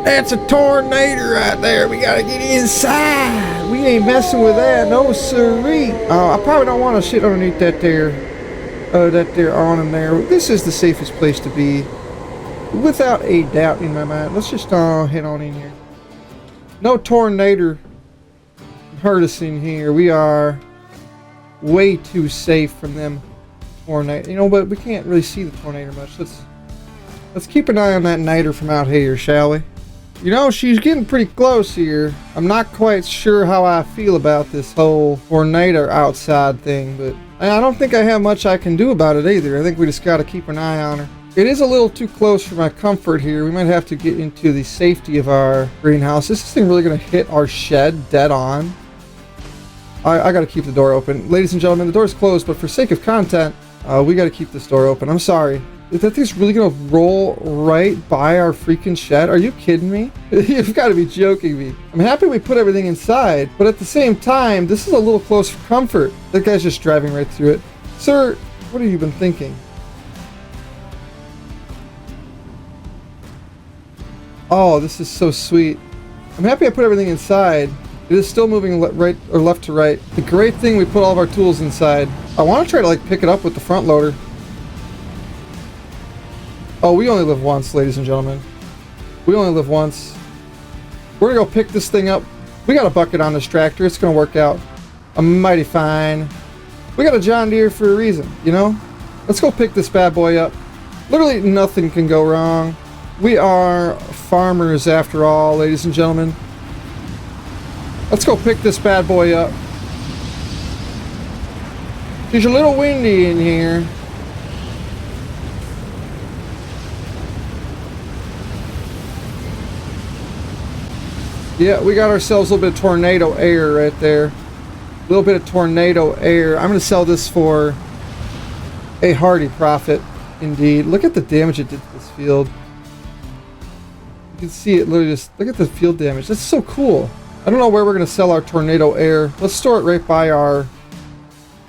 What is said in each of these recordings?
That's a tornado right there. We gotta get inside. We ain't messing with that. No siree. I probably don't want to sit underneath that there awning there. This is the safest place to be, without a doubt in my mind. Let's just head on in here. No tornado hurt us in here. We are way too safe from them tornado. You know, but we can't really see the tornado much. Let's keep an eye on that niter from out here, shall we? You know, she's getting pretty close here. I'm not quite sure how I feel about this whole tornado outside thing, but I don't think I have much I can do about it either. I think we just got to keep an eye on her. It is a little too close for my comfort here. We might have to get into the safety of our greenhouse. Is this thing really going to hit our shed dead on? I got to keep the door open. Ladies and gentlemen, the door is closed, but for sake of content, we got to keep this door open. I'm sorry. Is that thing's really going to roll right by our freaking shed? Are you kidding me? You've got to be joking me. I'm happy we put everything inside, but at the same time, this is a little close for comfort. That guy's just driving right through it. Sir, what have you been thinking? Oh, this is so sweet. I'm happy I put everything inside. It is still moving right or left to right. The great thing, we put all of our tools inside. I want to try to like pick it up with the front loader. Oh, we only live once, ladies and gentlemen. We only live once. We're gonna go pick this thing up. We got a bucket on this tractor. It's gonna work out mighty fine. We got a John Deere for a reason, you know? Let's go pick this bad boy up. Literally nothing can go wrong. We are farmers after all, ladies and gentlemen. Let's go pick this bad boy up. She's a little windy in here. Yeah, we got ourselves a little bit of tornado air right there. A little bit of tornado air. I'm going to sell this for a hearty profit, indeed. Look at the damage it did to this field. You can see it literally just... Look at the field damage. That's so cool. I don't know where we're going to sell our tornado air. Let's store it right by our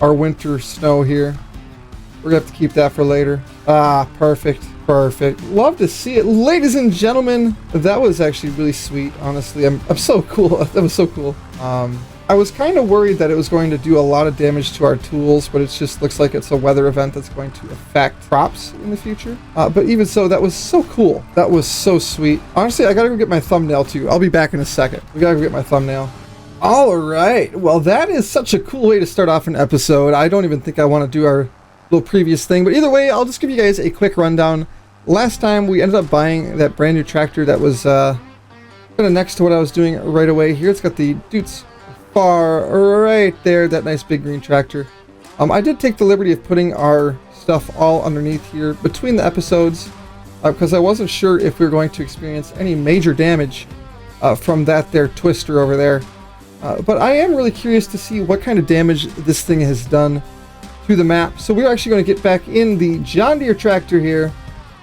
winter snow here. We're going to have to keep that for later. Ah, perfect. Perfect. Love to see it. Ladies and gentlemen, that was actually really sweet, honestly. I'm so cool. That was so cool. I was kind of worried that it was going to do a lot of damage to our tools, but it just looks like it's a weather event that's going to affect crops in the future. But even so, that was so cool. That was so sweet. Honestly, I gotta go get my thumbnail too. I'll be back in a second. We gotta go get my thumbnail. All right. Well, that is such a cool way to start off an episode. I don't even think I want to do our little previous thing, but either way, I'll just give you guys a quick rundown. Last time we ended up buying that brand new tractor that was kind of next to what I was doing right away here. It's got the Dutes far right there, that nice big green tractor. I did take the liberty of putting our stuff all underneath here between the episodes because I wasn't sure if we were going to experience any major damage from that there twister over there. But I am really curious to see what kind of damage this thing has done to the map. So we're actually going to get back in the John Deere tractor here.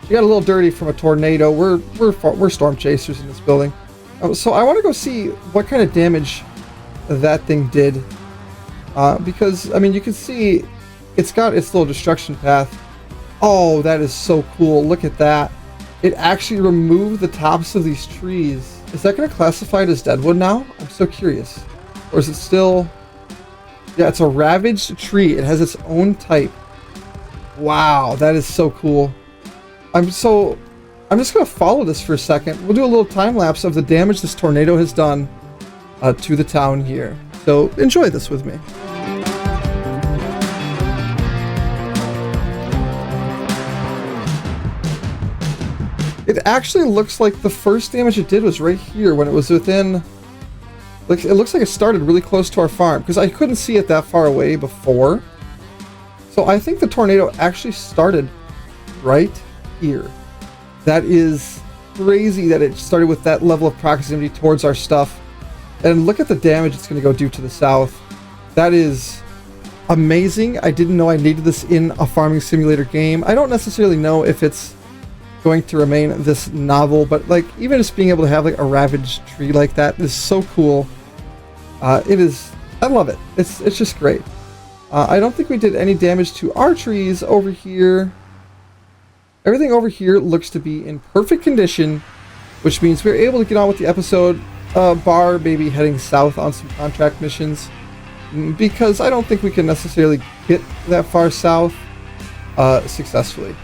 We got a little dirty from a tornado. We're storm chasers in this building. So I want to go see what kind of damage that thing did. Because, I mean, you can see it's got its little destruction path. Oh, that is so cool. Look at that. It actually removed the tops of these trees. Is that going to classify it as deadwood now? I'm so curious. Or is it still... Yeah, it's a ravaged tree. It has its own type. Wow, that is so cool. I'm just going to follow this for a second. We'll do a little time lapse of the damage this tornado has done to the town here. So enjoy this with me. It actually looks like the first damage it did was right here when it was within... Like, it looks like it started really close to our farm because I couldn't see it that far away before. So I think the tornado actually started right here. That is crazy that it started with that level of proximity towards our stuff. And look at the damage it's going to go do to the south. That is amazing. I didn't know I needed this in a farming simulator game. I don't necessarily know if it's going to remain this novel, but like even just being able to have like a ravaged tree like that is so cool. It is. I love it. It's just great. I don't think we did any damage to our trees over here. Everything over here looks to be in perfect condition. which means we're able to get on with the episode, bar maybe heading south on some contract missions, because I don't think we can necessarily get that far south successfully.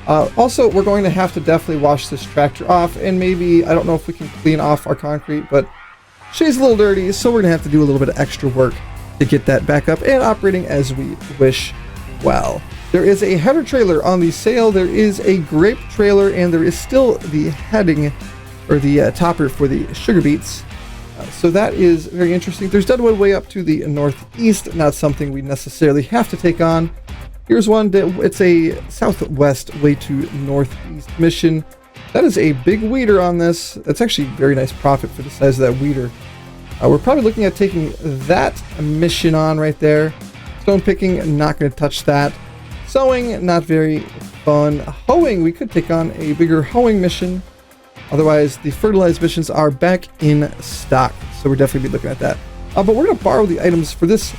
Also, we're going to have to definitely wash this tractor off, and maybe, I don't know if we can clean off our concrete, but she's a little dirty, so we're going to have to do a little bit of extra work to get that back up and operating as we wish well. There is a header trailer on the sale, there is a grape trailer, and there is still the heading, or the topper for the sugar beets. So that is very interesting. There's deadwood way up to the northeast, not something we necessarily have to take on. Here's one, it's a southwest way to northeast mission. That is a big weeder on this. That's actually very nice profit for the size of that weeder. We're probably looking at taking that mission on right there. Stone picking, not going to touch that. Sowing, not very fun. Hoeing, we could take on a bigger hoeing mission. Otherwise, the fertilized missions are back in stock, so we're definitely be looking at that. But we're going to borrow the items for this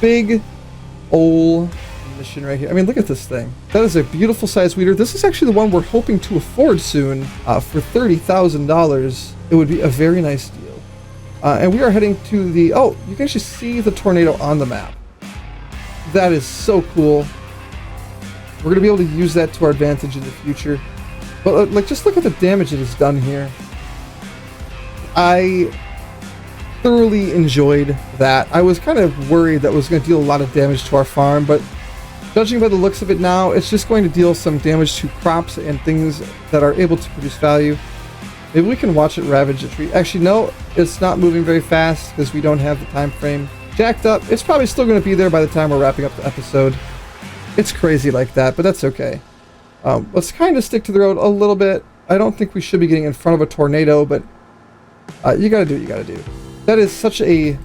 big old mission right here. I mean, look at this thing. That is a beautiful size weeder. This is actually the one we're hoping to afford soon for $30,000. It would be a very nice deal. And we are heading to the... Oh, you can actually see the tornado on the map. That is so cool. We're going to be able to use that to our advantage in the future. But like, just look at the damage it has done here. I thoroughly enjoyed that. I was kind of worried that it was going to deal a lot of damage to our farm, but judging by the looks of it now, it's just going to deal some damage to crops and things that are able to produce value. Maybe we can watch it ravage a tree. Actually, no, it's not moving very fast because we don't have the time frame jacked up. It's probably still going to be there by the time we're wrapping up the episode. It's crazy like that, but that's okay. Let's kind of stick to the road a little bit. I don't think we should be getting in front of a tornado, but you gotta do what you gotta do. That is such a...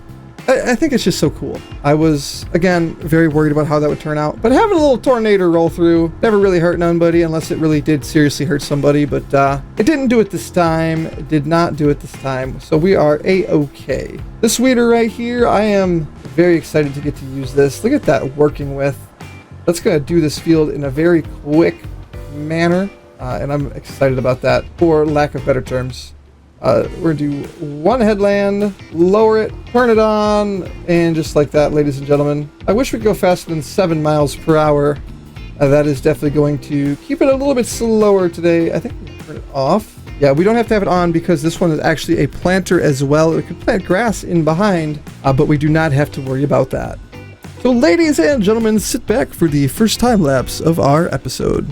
I think it's just so cool. I was, again, very worried about how that would turn out, but having a little tornado roll through never really hurt nobody unless it really did seriously hurt somebody, but it didn't do it this time. It did not do it this time, so we are a-okay. This weeder right here, I am very excited to get to use this. Look at that working with. That's gonna do this field in a very quick manner, and I'm excited about that, for lack of better terms. We're gonna do one headland, lower it, turn it on, and just like that, ladies and gentlemen. I wish we could go faster than 7 miles per hour. That is definitely going to keep it a little bit slower today. I think we can turn it off. Yeah, we don't have to have it on because this one is actually a planter as well. We can plant grass in behind, but we do not have to worry about that. So ladies and gentlemen, sit back for the first time lapse of our episode.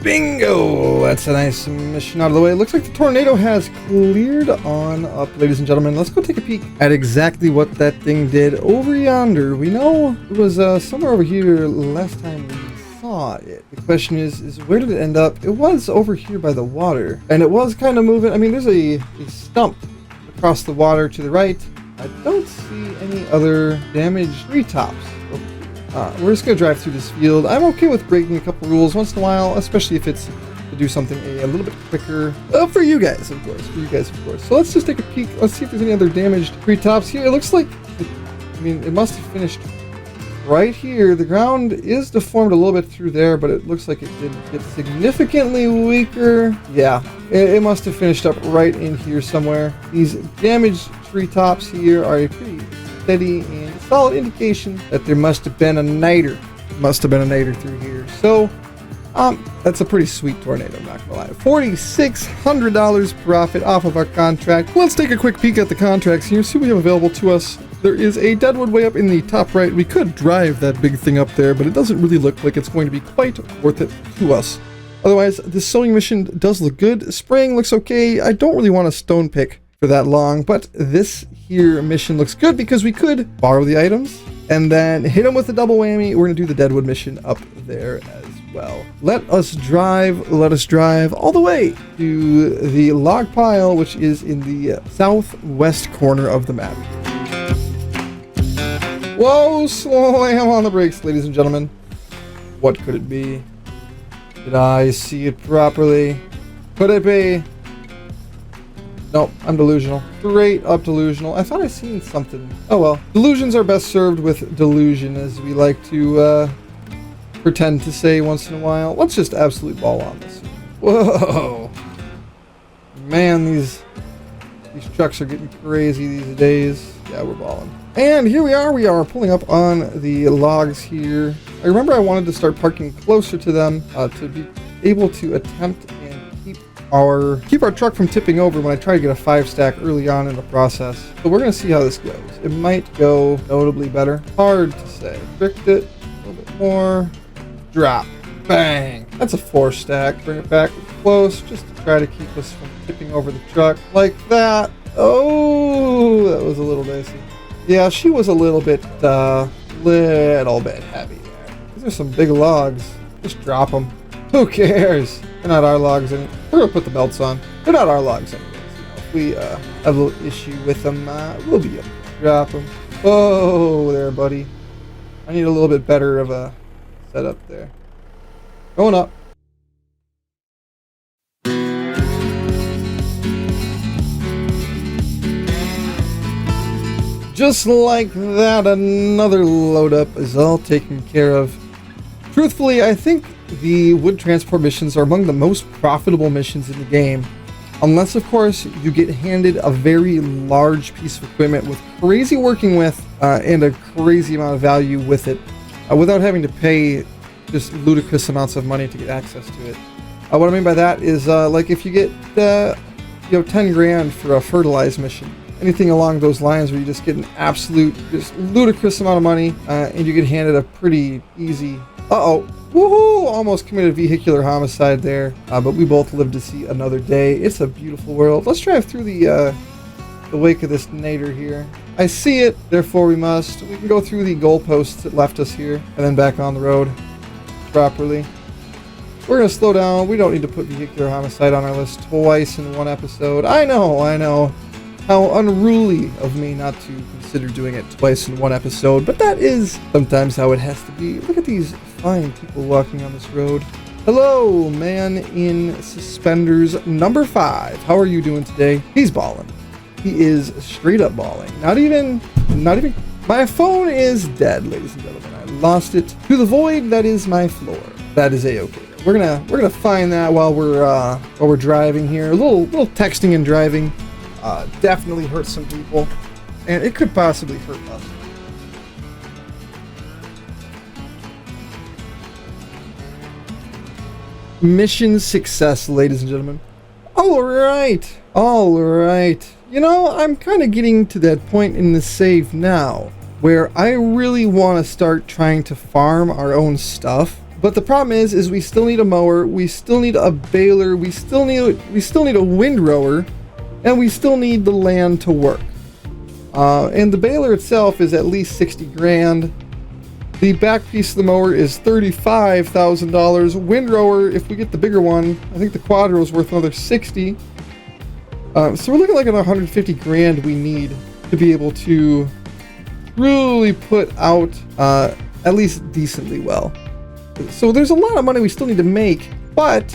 Bingo! That's a nice mission out of the way. It looks like the tornado has cleared on up, ladies and gentlemen. Let's go take a peek at exactly what that thing did over yonder. We know it was somewhere over here last time we saw it. The question is where did it end up? It was over here by the water, and it was kind of moving. I mean, there's a stump across the water to the right. I don't see any other damaged treetops. We're just going to drive through this field. I'm okay with breaking a couple rules once in a while, especially if it's to do something a little bit quicker. For you guys, of course. For you guys, of course. So let's just take a peek. Let's see if there's any other damaged treetops here. It looks like, it must have finished right here. The ground is deformed a little bit through there, but it looks like it did get significantly weaker. Yeah, it must have finished up right in here somewhere. These damaged treetops here are a pretty steady and solid indication that there must have been a niter. Must have been a niter through here. So That's a pretty sweet tornado, I'm not gonna lie. $4,600 profit off of our contract. Let's take a quick peek at the contracts here, see what we have available to us. There is a deadwood way up in the top right. We could drive that big thing up there, but it doesn't really look like it's going to be quite worth it to us. Otherwise, this sowing mission does look good. Spraying looks okay. I don't really want a stone pick for that long, but this here mission looks good because we could borrow the items and then hit them with a double whammy. We're gonna do the deadwood mission up there as well. Let us drive all the way to the log pile, which is in the southwest corner of the map. Whoa, slam on the brakes, ladies and gentlemen. What could it be? Did I see it properly? Could it be? Nope, I'm delusional. Straight up delusional. I thought I seen something. Oh well. Delusions are best served with delusion, as we like to pretend to say once in a while. Let's just absolute ball on this. Whoa. Man, these trucks are getting crazy these days. Yeah, we're balling. And here we are pulling up on the logs here. I remember I wanted to start parking closer to them to be able to attempt and keep our truck from tipping over when I try to get a 5-stack early on in the process. So we're gonna see how this goes. It might go notably better. Hard to say. Restrict it a little bit more. Drop. Bang. That's a 4-stack. Bring it back close just to try to keep us from tipping over the truck like that. Oh, that was a little dicey. Yeah, she was a little bit heavy there. These are some big logs. Just drop them. Who cares? They're not our logs. We're gonna put the belts on. They're not our logs anyways. You know, if we have a little issue with them, we'll be able to drop them. Oh, there, buddy. I need a little bit better of a setup there. Going up. Just like that, another load up is all taken care of. Truthfully, I think the wood transport missions are among the most profitable missions in the game. Unless, of course, you get handed a very large piece of equipment with crazy working with and a crazy amount of value with it without having to pay just ludicrous amounts of money to get access to it. What I mean by that is like if you get 10 grand for a fertilize mission. Anything along those lines where you just get an absolute, just ludicrous amount of money, and you get handed a pretty easy, woohoo, almost committed vehicular homicide there, but we both live to see another day. It's a beautiful world. Let's drive through the wake of this nadir here. I see it, therefore we must. We can go through the goalposts that left us here, and then back on the road properly. We're going to slow down. We don't need to put vehicular homicide on our list twice in one episode. I know. How unruly of me not to consider doing it twice in one episode, but that is sometimes how it has to be. Look at these fine people walking on this road. Hello, man in suspenders number 5. How are you doing today? He's balling. He is straight up balling. Not even. My phone is dead, ladies and gentlemen. I lost it to the void that is my floor. That is a-okay. We're gonna find that while we're driving here. A little texting and driving. Definitely hurt some people, and it could possibly hurt us. Mission success, ladies and gentlemen. All right. You know, I'm kind of getting to that point in the save now where I really want to start trying to farm our own stuff. But the problem is we still need a mower, we still need a baler, we still need a windrower. And we still need the land to work. And the baler itself is at least 60 grand. The back piece of the mower is $35,000. Windrower, if we get the bigger one, I think the Quadro is worth another 60. So we're looking like an 150 grand we need to be able to really put out at least decently well. So there's a lot of money we still need to make, but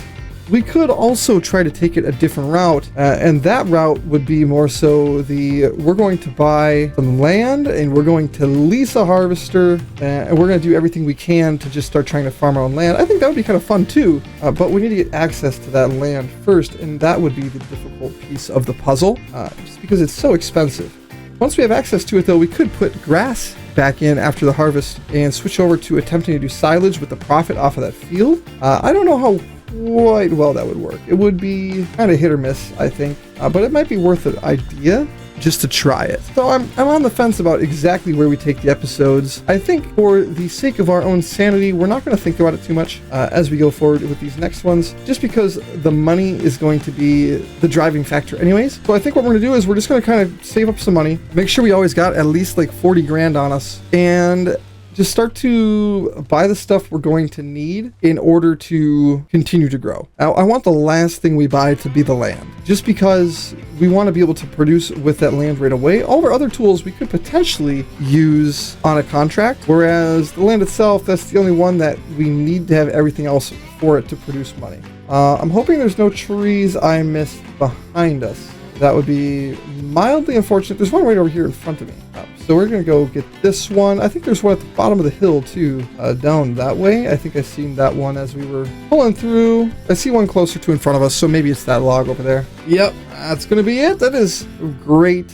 we could also try to take it a different route, and that route would be more so we're going to buy some land and we're going to lease a harvester, and we're going to do everything we can to just start trying to farm our own land. I think that would be kind of fun too, but we need to get access to that land first, and that would be the difficult piece of the puzzle, just because it's so expensive. Once we have access to it though, we could put grass back in after the harvest and switch over to attempting to do silage with the profit off of that field. I don't know how quite well that would work. It would be kind of hit or miss, I think, but it might be worth an idea just to try it. So I'm on the fence about exactly where we take the episodes. I think for the sake of our own sanity, we're not going to think about it too much as we go forward with these next ones, just because the money is going to be the driving factor anyways. So I think what we're going to do is we're just going to kind of save up some money, make sure we always got at least like 40 grand on us, and just start to buy the stuff we're going to need in order to continue to grow. Now, I want the last thing we buy to be the land, just because we want to be able to produce with that land right away. All of our other tools we could potentially use on a contract, whereas the land itself, that's the only one that we need to have everything else for it to produce money. I'm hoping there's no trees I missed behind us. That would be mildly unfortunate. There's one right over here in front of me. So we're going to go get this one. I think there's one at the bottom of the hill too, down that way. I think I seen that one as we were pulling through. I see one closer to in front of us, so maybe it's that log over there. Yep, that's going to be it. That is great,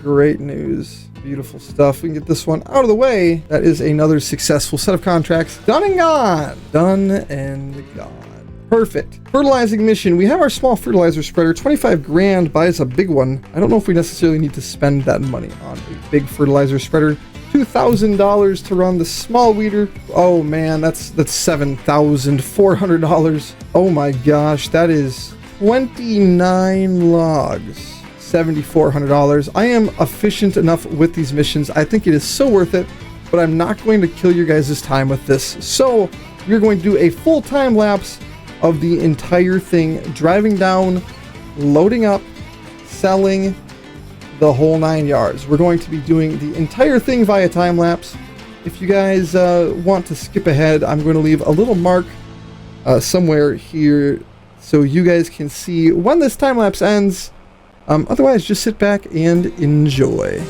great news. Beautiful stuff. We can get this one out of the way. That is another successful set of contracts. Done and gone. Done and gone. Perfect. Fertilizing mission. We have our small fertilizer spreader. 25 grand buys a big one. I don't know if we necessarily need to spend that money on a big fertilizer spreader. $2,000 to run the small weeder. Oh man, that's $7,400. Oh my gosh, that is 29 logs. $7,400. I am efficient enough with these missions. I think it is so worth it, but I'm not going to kill your guys' time with this. So we're going to do a full time lapse of the entire thing, driving down, loading up, selling, the whole 9 yards. We're going to be doing the entire thing via time lapse. If you guys want to skip ahead, I'm going to leave a little mark somewhere here so you guys can see when this time lapse ends. Otherwise, just sit back and enjoy.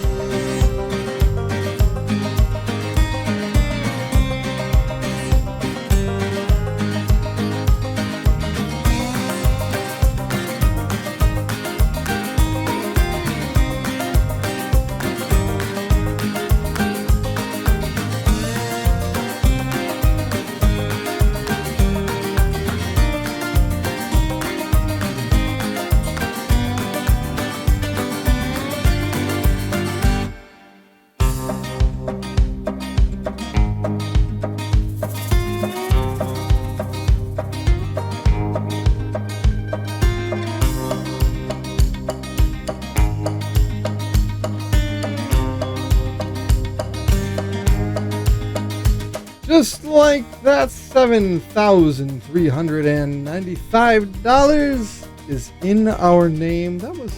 Just like that, $7,395 is in our name. That was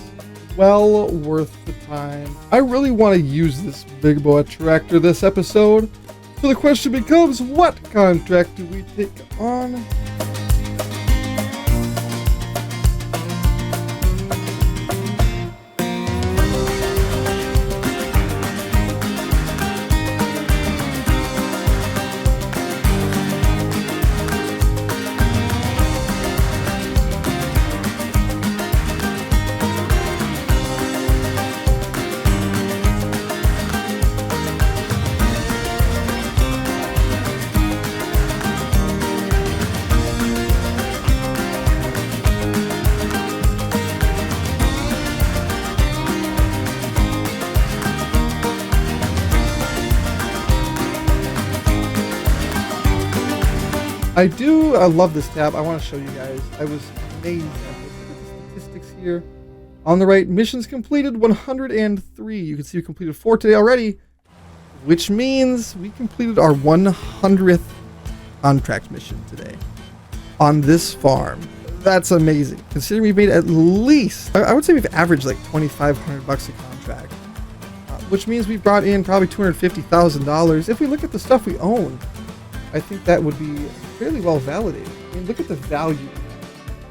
well worth the time. I really want to use this big boy tractor this episode. So the question becomes, what contract do we take on? I love this tab. I want to show you guys. I was amazed at the statistics here. On the right, missions completed 103. You can see we completed 4 today already, which means we completed our 100th contract mission today on this farm. That's amazing. Considering we've made at least, I would say we've averaged like $2,500 a contract, which means we've brought in probably $250,000. If we look at the stuff we own, I think that would be fairly well validated. I mean, look at the value.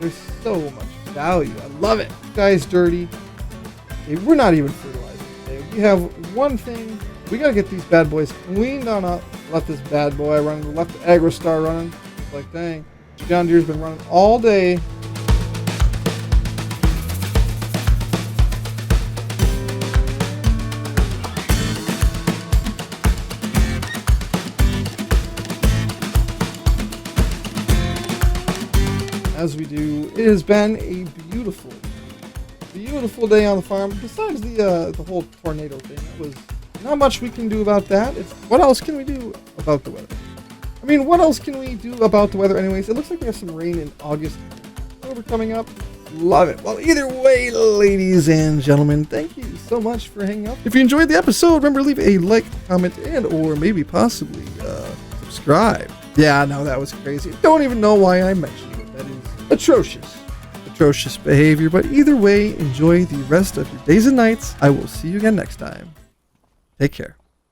There's so much value. I love it. This guy's dirty. Okay, we're not even fertilizing today. We have one thing. We gotta get these bad boys cleaned on up. Let this bad boy run. Left the AgroStar running. It's like, dang. John Deere's been running all day. as we do. It has been a beautiful day on the farm. Besides the whole tornado thing, it was not much we can do about that. It's what else can we do about the weather? I mean, what else can we do about the weather anyways? It looks like we have some rain in August. October coming up. Love it. Well, either way, ladies and gentlemen, thank you so much for hanging out. If you enjoyed the episode, remember to leave a like, comment, and or maybe possibly subscribe. Yeah, no, that was crazy. Don't even know why I mentioned it. That is atrocious behavior. But either way, enjoy the rest of your days and nights. I will see you again next time. Take care.